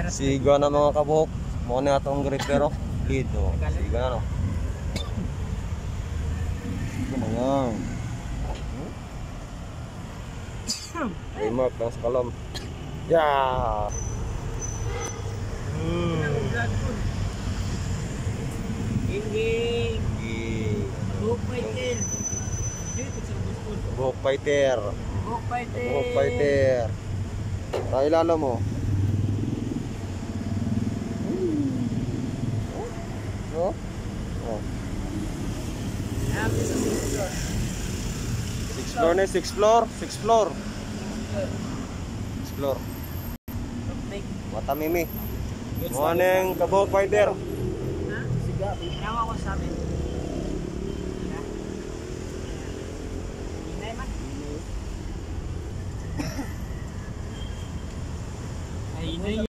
Siga na mga kabuhok. Mo na atong gripero. Dito. Siga na no. Ito na yan. Ay mark lang sa kalam. Yeah. Ging. Buhok fighter. Buhok fighter. Buhok fighter. Buhok fighter. Tayo lalo mo. No? Oh. Happy sa 6 floor. 6 floor na, 6 floor. 6 floor. 6 floor. Mata mimi. Morning, kabuhok fighter. Ha? Siga. Nawa ko sa amin. Hinay man. Ay, hinay.